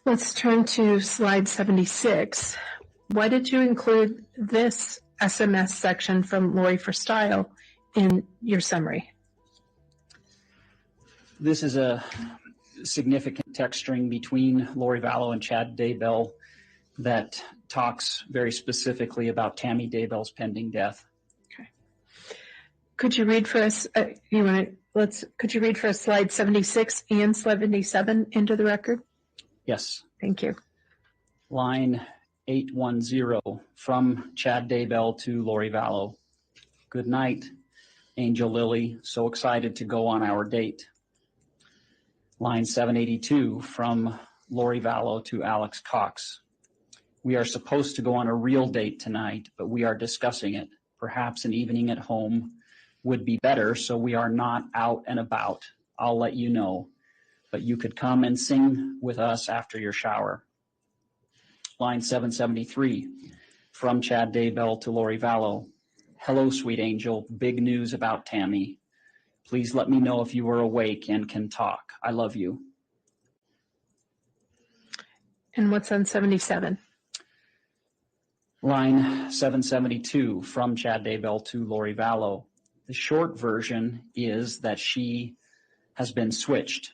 Let's turn to slide 76. Why did you include this SMS section from Lori for Style in your summary? This is a significant text string between Lori Vallow and Chad Daybell that talks very specifically about Tammy Daybell's pending death. Okay. Could you read for us? Could you read for us slide 76 and 77 into the record? Yes. Thank you. Line 810 from Chad Daybell to Lori Vallow. Good night, Angel Lily. So excited to go on our date. Line 782 from Lori Vallow to Alex Cox. We are supposed to go on a real date tonight, but we are discussing it. Perhaps an evening at home would be better, so we are not out and about. I'll let you know. But you could come and sing with us after your shower. Line 773 from Chad Daybell to Lori Vallow. Hello, sweet angel. Big news about Tammy. Please let me know if you are awake and can talk. I love you. And what's on 77? Line 772 from Chad Daybell to Lori Vallow. The short version is that she has been switched.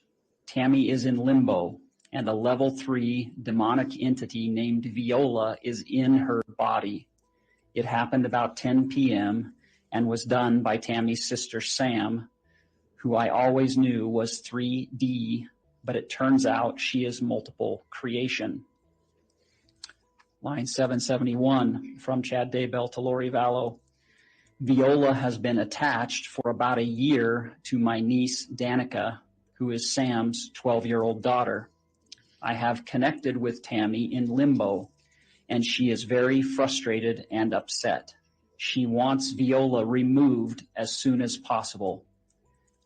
Tammy is in limbo, and a level 3 demonic entity named Viola is in her body. It happened about 10 p.m. and was done by Tammy's sister Sam, who I always knew was 3D, but it turns out she is multiple creation. Line 771 from Chad Daybell to Lori Vallow. Viola has been attached for about a year to my niece Danica, who is Sam's 12-year-old daughter. I have connected with Tammy in limbo, and she is very frustrated and upset. She wants Viola removed as soon as possible.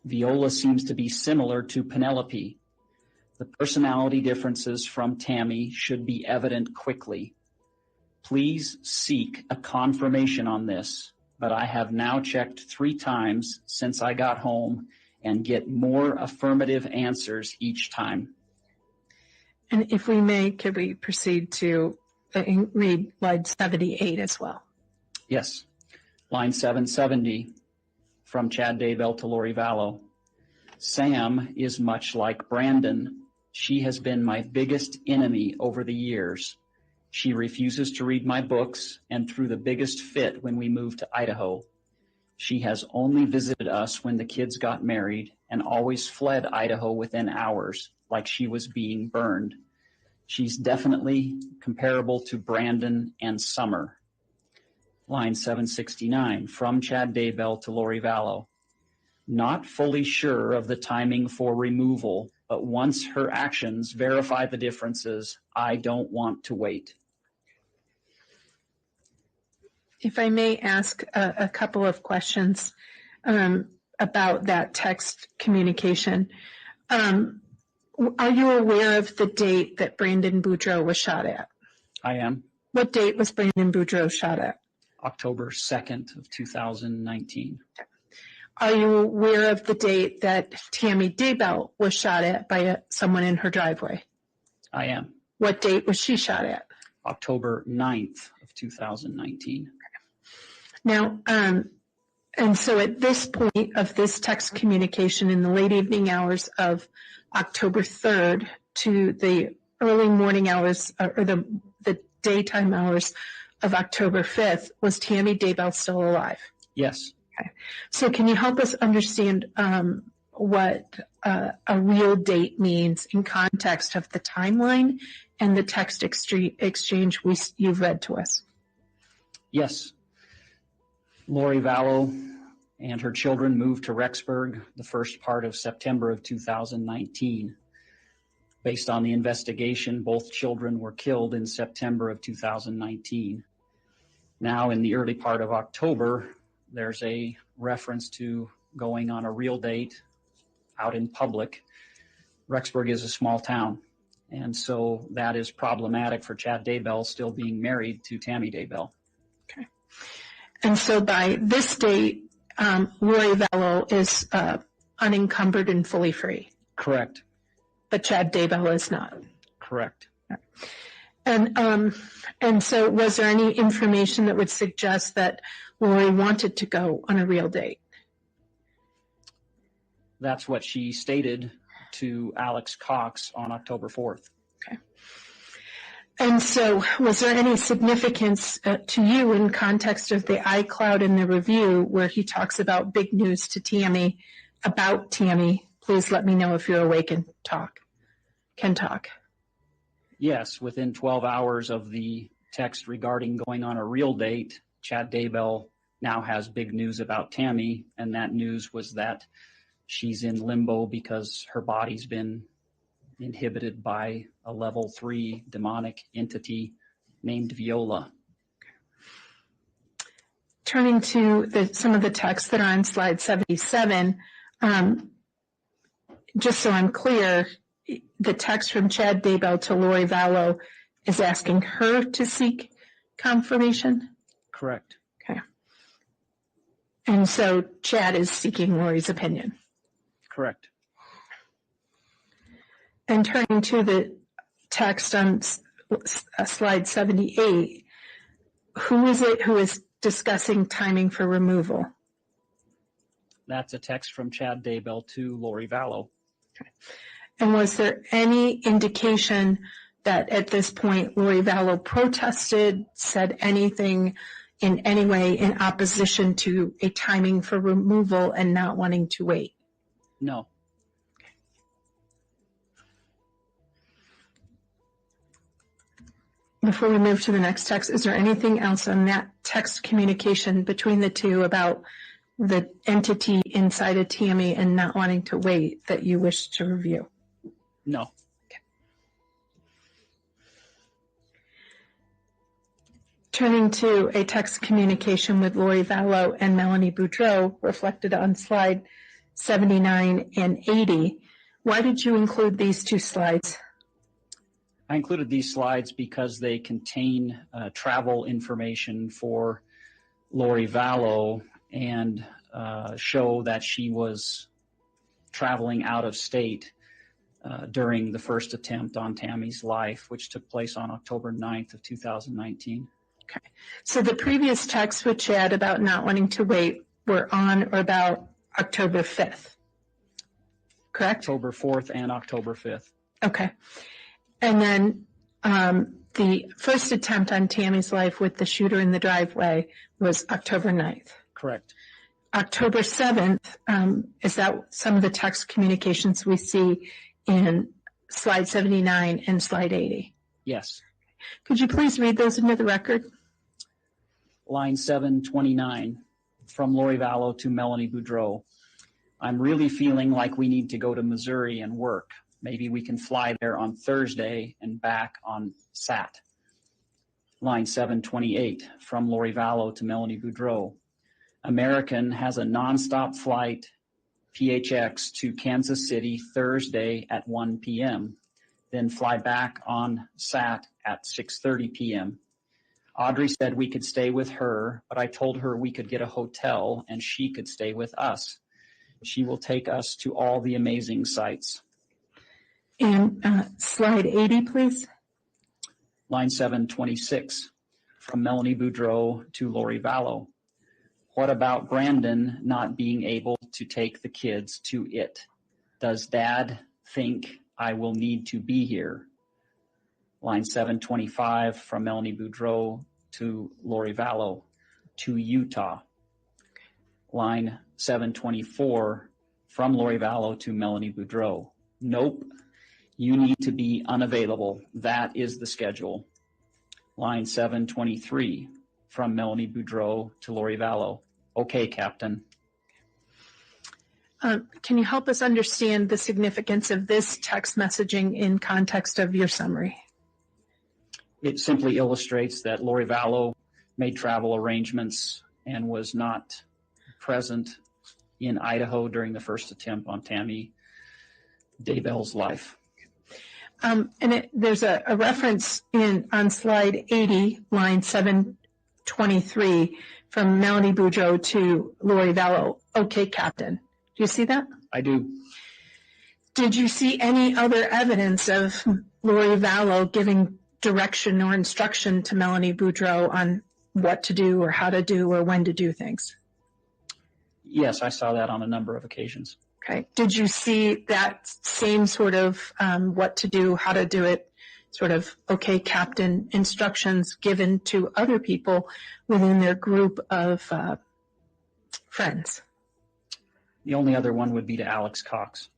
Viola seems to be similar to Penelope. The personality differences from Tammy should be evident quickly. Please seek a confirmation on this, but I have now checked 3 times since I got home and get more affirmative answers each time. And if we may, could we proceed to read line 78 as well? Yes. Line 770 from Chad Daybell to Lori Vallow. Sam is much like Brandon. She has been my biggest enemy over the years. She refuses to read my books and threw the biggest fit when we moved to Idaho. She has only visited us when the kids got married and always fled Idaho within hours, like she was being burned. She's definitely comparable to Brandon and Summer. Line 769 from Chad Daybell to Lori Vallow. Not fully sure of the timing for removal, but once her actions verify the differences, I don't want to wait. If I may ask a couple of questions about that text communication. Are you aware of the date that Brandon Boudreaux was shot at? I am. What date was Brandon Boudreaux shot at? October 2nd of 2019. Are you aware of the date that Tammy Daybell was shot at by someone in her driveway? I am. What date was she shot at? October 9th of 2019. Now, and so at this point of this text communication in the late evening hours of October 3rd to the early morning hours or the daytime hours of October 5th, was Tammy Daybell still alive? Yes. Okay. So can you help us understand what a real date means in context of the timeline and the text exchange you've read to us? Yes. Lori Vallow and her children moved to Rexburg the first part of September of 2019. Based on the investigation, both children were killed in September of 2019. Now, in the early part of October, there's a reference to going on a real date out in public. Rexburg is a small town, and so that is problematic for Chad Daybell still being married to Tammy Daybell. Okay. And so by this date, Lori Vallow is unencumbered and fully free. Correct. But Chad Daybell is not. Correct. And so was there any information that would suggest that Lori wanted to go on a real date? That's what she stated to Alex Cox on October 4th. Okay. And so was there any significance to you in context of the iCloud in the review where he talks about big news to Tammy, about Tammy? Please let me know if you're awake and can talk. Yes, within 12 hours of the text regarding going on a real date, Chad Daybell now has big news about Tammy, and that news was that she's in limbo because her body's been inhibited by a level 3 demonic entity named Viola. Turning to some of the texts that are on slide 77, just so I'm clear, the text from Chad Daybell to Lori Vallow is asking her to seek confirmation? Correct. Okay. And so Chad is seeking Lori's opinion? Correct. And turning to the text on slide 78, who is it who is discussing timing for removal? That's a text from Chad Daybell to Lori Vallow. Okay. And was there any indication that at this point Lori Vallow protested, said anything in any way in opposition to a timing for removal and not wanting to wait? No. Before we move to the next text, is there anything else on that text communication between the two about the entity inside of Tammy and not wanting to wait that you wish to review? No. Okay. Turning to a text communication with Lori Vallow and Melanie Boudreau reflected on slide 79 and 80. Why did you include these two slides? I included these slides because they contain travel information for Lori Vallow and show that she was traveling out of state during the first attempt on Tammy's life, which took place on October 9th of 2019. Okay. So the previous texts with Chad about not wanting to wait were on or about October 5th, correct? October 4th and October 5th. Okay. And then the first attempt on Tammy's life with the shooter in the driveway was October 9th. Correct. October 7th, is that some of the text communications we see in slide 79 and slide 80? Yes. Could you please read those into the record? Line 729 from Lori Vallow to Melanie Boudreau. I'm really feeling like we need to go to Missouri and work. Maybe we can fly there on Thursday and back on Sat. Line 728 from Lori Vallow to Melanie Boudreau. American has a nonstop flight PHX to Kansas City Thursday at 1 p.m., then fly back on Sat at 6:30 p.m. Audrey said we could stay with her, but I told her we could get a hotel and she could stay with us. She will take us to all the amazing sites. And slide 80, please. Line 726 from Melanie Boudreau to Lori Vallow. What about Brandon not being able to take the kids to it? Does Dad think I will need to be here? Line 725 from Melanie Boudreau to Lori Vallow to Utah. Line 724 from Lori Vallow to Melanie Boudreau. Nope, you need to be unavailable. That is the schedule. Line 723 from Melanie Boudreau to Lori Vallow. Okay, Captain. Can you help us understand the significance of this text messaging in context of your summary? It simply illustrates that Lori Vallow made travel arrangements and was not present in Idaho during the first attempt on Tammy Daybell's life. There's a reference on slide 80, line 723, from Melanie Boudreau to Lori Vallow. Okay, Captain. Do you see that? I do. Did you see any other evidence of Lori Vallow giving direction or instruction to Melanie Boudreau on what to do or how to do or when to do things? Yes, I saw that on a number of occasions. Okay. Did you see that same sort of what to do, how to do it, sort of, okay, Captain, instructions given to other people within their group of friends? The only other one would be to Alex Cox.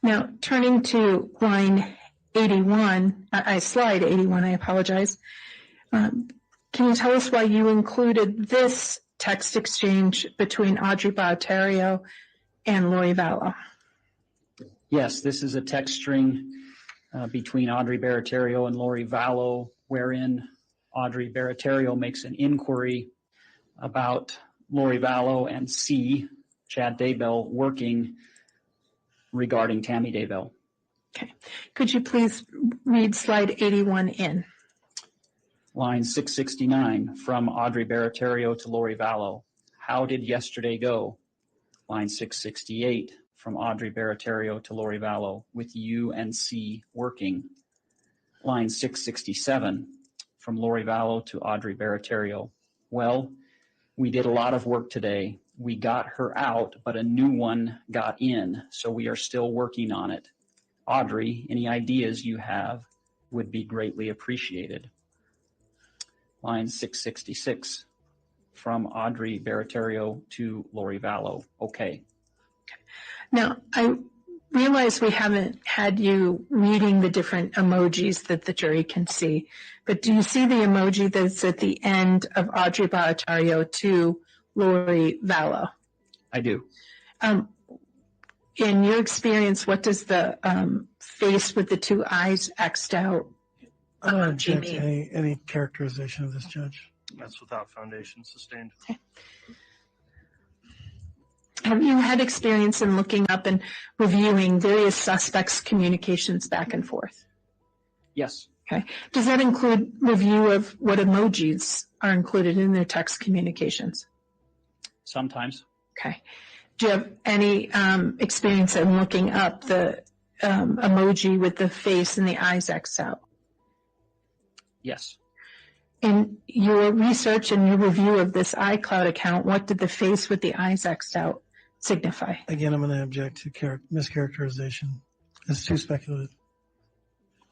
Now, turning to line 81, slide 81, I apologize. Can you tell us why you included this text exchange between Audrey Baratario and Lori Vallow? Yes, this is a text string between Audrey Baratario and Lori Vallow, wherein Audrey Baratario makes an inquiry about Lori Vallow and C, Chad Daybell, working regarding Tammy Daybell. Okay. Could you please read slide 81 in? Line 669 from Audrey Baratario to Lori Vallow. How did yesterday go? Line 668 from Audrey Baratario to Lori Vallow. With you and C working. Line 667 from Lori Vallow to Audrey Baratario. Well, we did a lot of work today. We got her out, but a new one got in, so we are still working on it. Audrey, any ideas you have would be greatly appreciated. Line 666 from Audrey Baratario to Lori Vallow. Okay. Now, I realize we haven't had you reading the different emojis that the jury can see, but do you see the emoji that's at the end of Audrey Baratario to Lori Vallow? I do. In your experience, what does the face with the two eyes X'd out I don't emoji object to mean? any characterization of this, Judge. That's without foundation sustained. Have you had experience in looking up and reviewing various suspects' communications back and forth? Yes. Okay. Does that include review of what emojis are included in their text communications? Sometimes. Okay. Do you have any experience in looking up the emoji with the face and the eyes X'd out? Yes. In your research and your review of this iCloud account, what did the face with the eyes X'd out signify? Again, I'm going to object to mischaracterization. It's too speculative.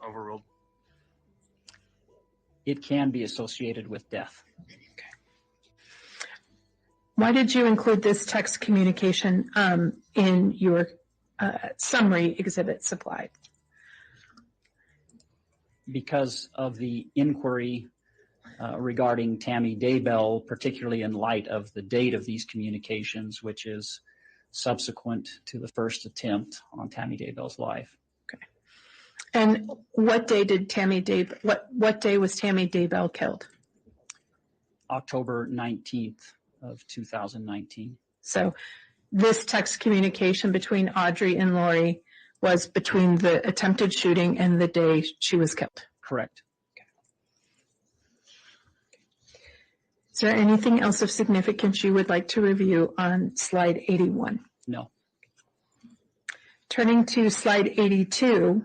Overruled. It can be associated with death. Why did you include this text communication in your summary exhibit supplied? Because of the inquiry regarding Tammy Daybell, particularly in light of the date of these communications, which is subsequent to the first attempt on Tammy Daybell's life. Okay. And what day did what day was Tammy Daybell killed? October 19th of 2019. So this text communication between Audrey and Lori was between the attempted shooting and the day she was killed. Correct. Is there anything else of significance you would like to review on slide 81? No. Turning to slide 82,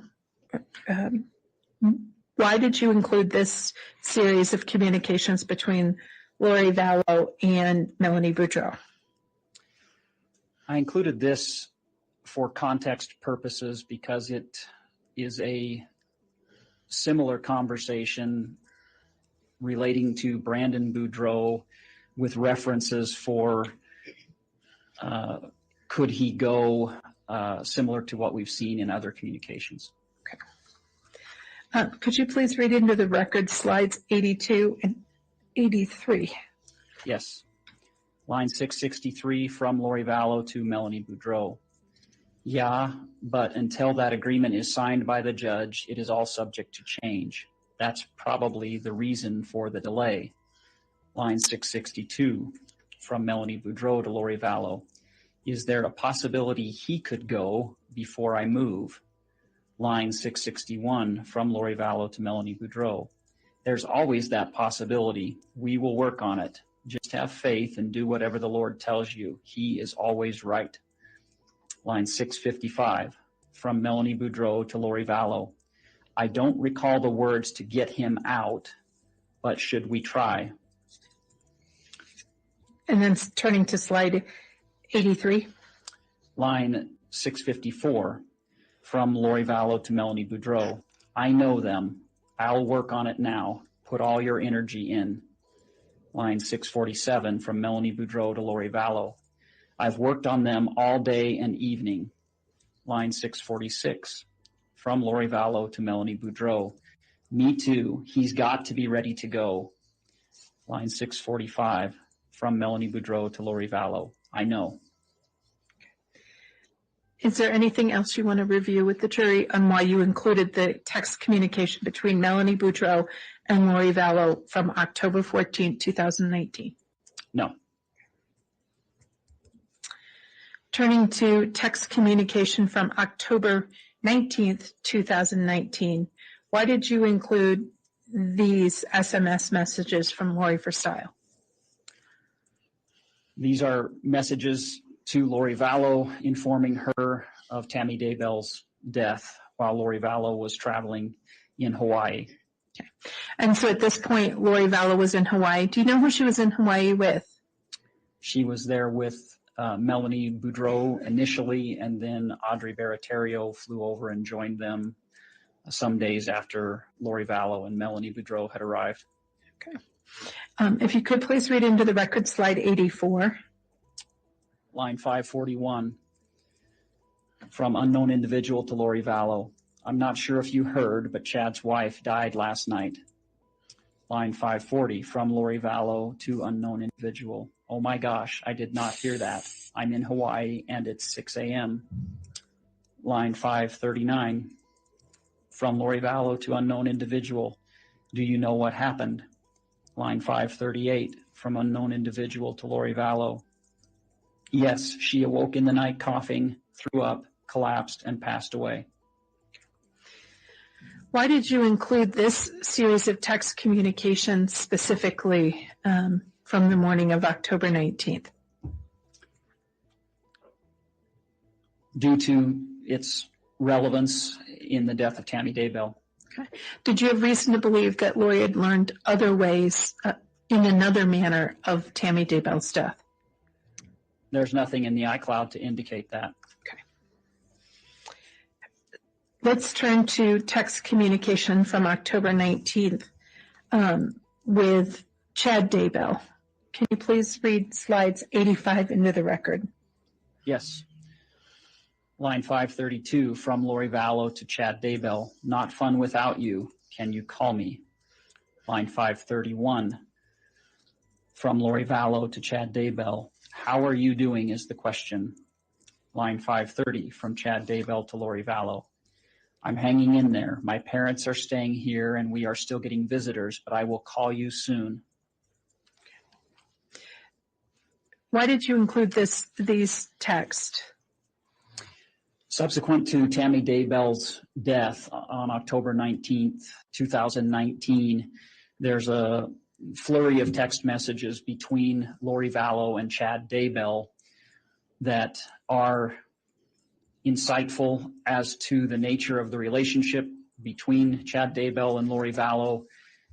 why did you include this series of communications between Lori Vallow and Melanie Boudreau? I included this for context purposes because it is a similar conversation relating to Brandon Boudreau with references for could he go, similar to what we've seen in other communications. Okay. Could you please read into the record slides 82 and 83? Yes. Line 663 from Lori Vallow to Melanie Boudreau. Yeah, but until that agreement is signed by the judge, it is all subject to change. That's probably the reason for the delay. Line 662 from Melanie Boudreau to Lori Vallow. Is there a possibility he could go before I move? Line 661 from Lori Vallow to Melanie Boudreau. There's always that possibility. We will work on it. Just have faith and do whatever the Lord tells you. He is always right. Line 655 from Melanie Boudreau to Lori Vallow. I don't recall the words to get him out, but should we try? And then turning to slide 83. Line 654 from Lori Vallow to Melanie Boudreau. I know them. I'll work on it now. Put all your energy in. Line 647 from Melanie Boudreau to Lori Vallow. I've worked on them all day and evening. Line 646 from Lori Vallow to Melanie Boudreau. Me too. He's got to be ready to go. Line 645 from Melanie Boudreau to Lori Vallow. I know. Is there anything else you want to review with the jury on why you included the text communication between Melanie Boudreau and Lori Vallow from October 14, 2019? No. Turning to text communication from October 19th, 2019, why did you include these SMS messages from Lori for style? These are messages to Lori Vallow informing her of Tammy Daybell's death while Lori Vallow was traveling in Hawaii. Okay. And so at this point, Lori Vallow was in Hawaii. Do you know who she was in Hawaii with? She was there with Melanie Boudreau initially, and then Audrey Baratario flew over and joined them some days after Lori Vallow and Melanie Boudreau had arrived. Okay. If you could please read into the record slide 84. Line 541 from unknown individual to Lori Vallow. I'm not sure if you heard, but Chad's wife died last night. Line 540 from Lori Vallow to unknown individual. Oh my gosh, I did not hear that. I'm in Hawaii and it's 6 a.m. Line 539 from Lori Vallow to unknown individual. Do you know what happened? Line 538 from unknown individual to Lori Vallow. Yes, she awoke in the night coughing, threw up, collapsed, and passed away. Why did you include this series of text communications specifically from the morning of October 19th? Due to its relevance in the death of Tammy Daybell. Okay. Did you have reason to believe that Lori had learned other ways, in another manner, of Tammy Daybell's death? There's nothing in the iCloud to indicate that. Okay. Let's turn to text communication from October 19th with Chad Daybell. Can you please read slides 85 into the record? Yes. Line 532 from Lori Vallow to Chad Daybell. Not fun without you. Can you call me? Line 531 from Lori Vallow to Chad Daybell. How are you doing is the question. Line 530 from Chad Daybell to Lori Vallow. I'm hanging in there. My parents are staying here and we are still getting visitors, but I will call you soon. Why did you include these texts? Subsequent to Tammy Daybell's death on October 19th, 2019, there's a flurry of text messages between Lori Vallow and Chad Daybell that are insightful as to the nature of the relationship between Chad Daybell and Lori Vallow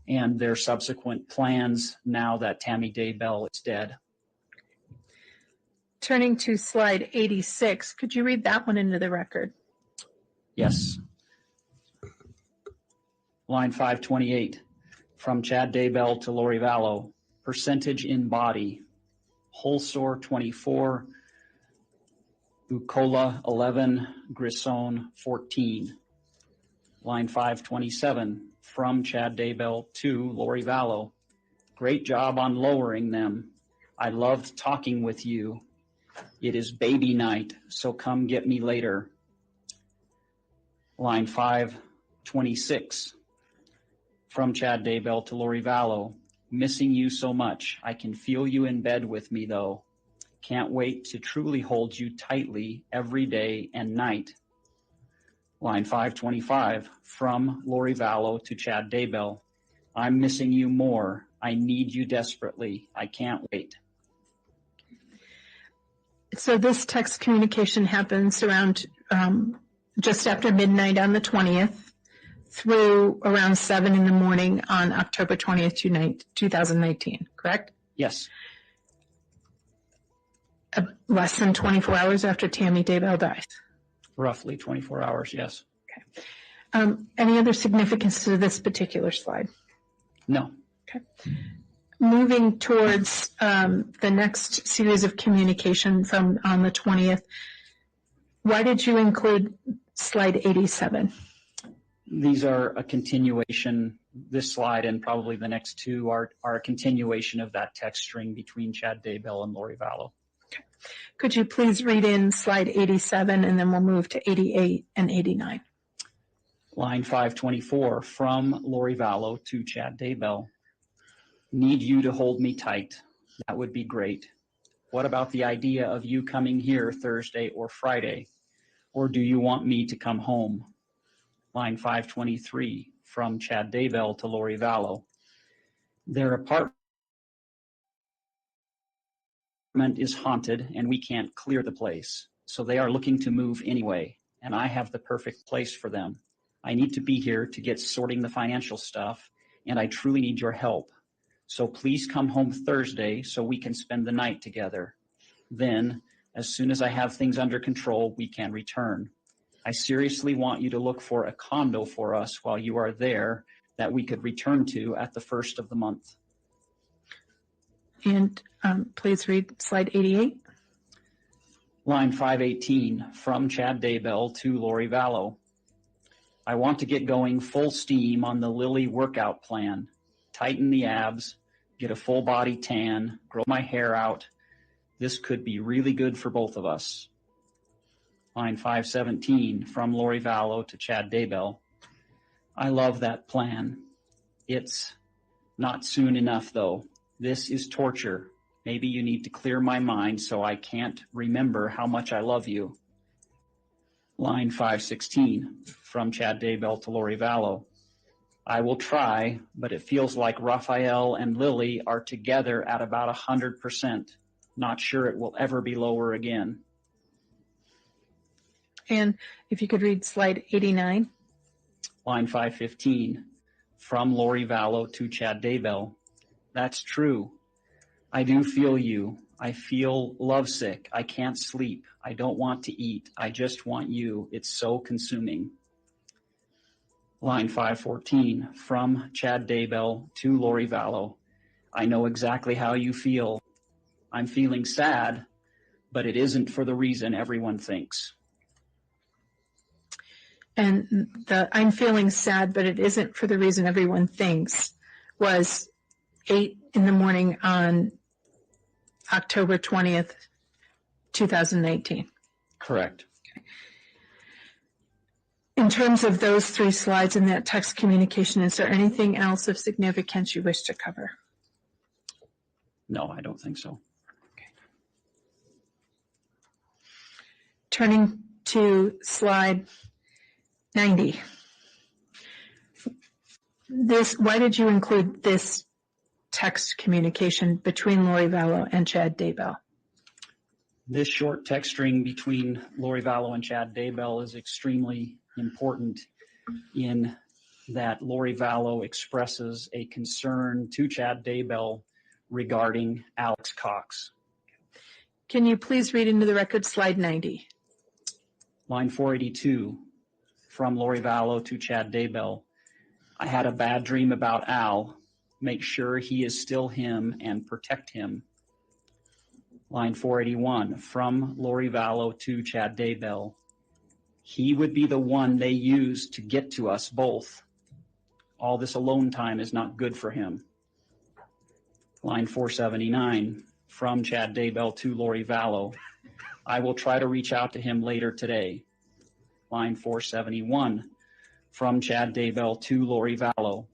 and their subsequent plans now that Tammy Daybell is dead. Turning to slide 86, could you read that one into the record? Yes. Line 528 from Chad Daybell to Lori Vallow. Percentage in body. Holsor 24, Bucola 11, Grisson 14. Line 527 from Chad Daybell to Lori Vallow. Great job on lowering them. I loved talking with you. It is baby night, so come get me later. Line 526 from Chad Daybell to Lori Vallow. Missing you so much. I can feel you in bed with me, though. Can't wait to truly hold you tightly every day and night. Line 525 from Lori Vallow to Chad Daybell. I'm missing you more. I need you desperately. I can't wait. So this text communication happens around just after midnight on the 20th through around 7 in the morning on October 20th, 2019, correct? Yes, Less than 24 hours after Tammy Daybell dies. roughly 24 hours, yes. Any other significance to this particular slide? No. Okay. Moving towards the next series of communication from on the 20th, why did you include slide 87? These are a continuation, this slide and probably the next two are a continuation of that text string between Chad Daybell and Lori Vallow. Okay. Could you please read in slide 87 and then we'll move to 88 and 89. Line 524 from Lori Vallow to Chad Daybell. Need you to hold me tight. That would be great. What about the idea of you coming here Thursday or Friday? Or do you want me to come home? Line 523 from Chad Daybell to Lori Vallow. Their apartment is haunted and we can't clear the place. So they are looking to move anyway, and I have the perfect place for them. I need to be here to get sorting the financial stuff, and I truly need your help. So please come home Thursday so we can spend the night together. Then, as soon as I have things under control, we can return. I seriously want you to look for a condo for us while you are there that we could return to at the first of the month. And please read slide 88. Line 518 from Chad Daybell to Lori Vallow. I want to get going full steam on the Lily workout plan. Tighten the abs, get a full body tan, grow my hair out. This could be really good for both of us. Line 517 from Lori Vallow to Chad Daybell. I love that plan. It's not soon enough though. This is torture. Maybe you need to clear my mind so I can't remember how much I love you. Line 516 from Chad Daybell to Lori Vallow. I will try, but it feels like Raphael and Lily are together at about 100%. Not sure it will ever be lower again. And if you could read slide 89. Line 515 from Lori Vallow to Chad Daybell. That's true. I do feel you. I feel lovesick. I can't sleep. I don't want to eat. I just want you. It's so consuming. Line 514 from Chad Daybell to Lori Vallow. I know exactly how you feel. I'm feeling sad, but it isn't for the reason everyone thinks. And the I'm feeling sad, but it isn't for the reason everyone thinks was 8 in the morning on October 20th, 2019. Correct. In terms of those three slides in that text communication, is there anything else of significance you wish to cover? No, I don't think so. Okay. Turning to slide 90. Why did you include this text communication between Lori Vallow and Chad Daybell? This short text string between Lori Vallow and Chad Daybell is extremely important in that Lori Vallow expresses a concern to Chad Daybell regarding Alex Cox. Can you please read into the record slide 90? Line 482 from Lori Vallow to Chad Daybell. I had a bad dream about Al. Make sure he is still him and protect him. Line 481 from Lori Vallow to Chad Daybell. He would be the one they use to get to us both. All this alone time is not good for him. Line 479 from Chad Daybell to Lori Vallow. I will try to reach out to him later today. Line 471 from Chad Daybell to Lori Vallow.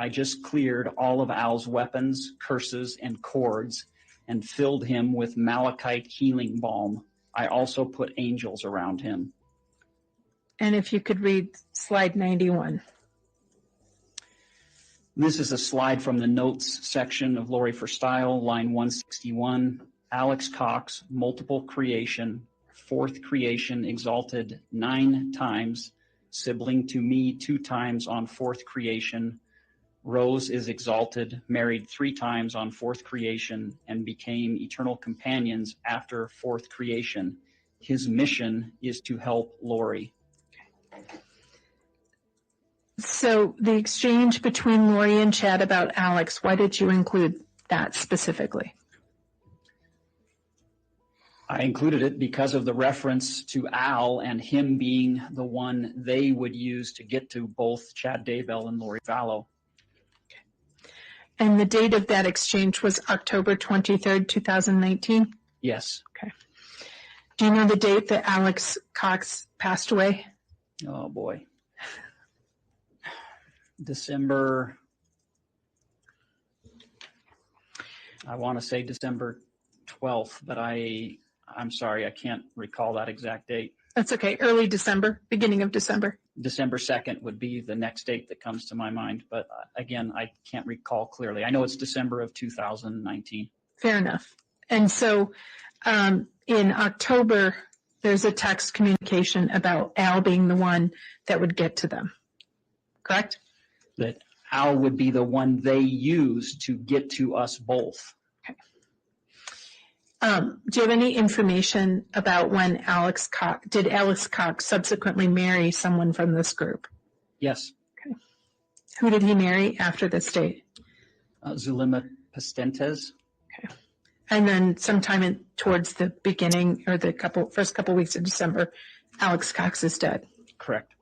I just cleared all of Al's weapons, curses, and cords and filled him with malachite healing balm. I also put angels around him. And if you could read slide 91. This is a slide from the notes section of Lori for Style, line 161. Alex Cox, multiple creation, fourth creation, exalted 9 times, sibling to me 2 times on fourth creation. Rose is exalted, married 3 times on fourth creation, and became eternal companions after fourth creation. His mission is to help Lori. So the exchange between Lori and Chad about Alex, why did you include that specifically? I included it because of the reference to Al and him being the one they would use to get to both Chad Daybell and Lori Vallow. And the date of that exchange was October 23rd, 2019? Yes. Okay. Do you know the date that Alex Cox passed away? Oh, boy. December, I want to say December 12th, but I'm sorry, I can't recall that exact date. That's okay. Early December, beginning of December. December 2nd would be the next date that comes to my mind, but again, I can't recall clearly. I know it's December of 2019. Fair enough. And so in October, there's a text communication about Al being the one that would get to them, correct? That Al would be the one they use to get to us both. Okay. Do you have any information about when did Alex Cox subsequently marry someone from this group? Yes. Okay. Who did he marry after this date? Zulema Pastentes. Okay. And then sometime towards the beginning or the first couple weeks of December, Alex Cox is dead. Correct.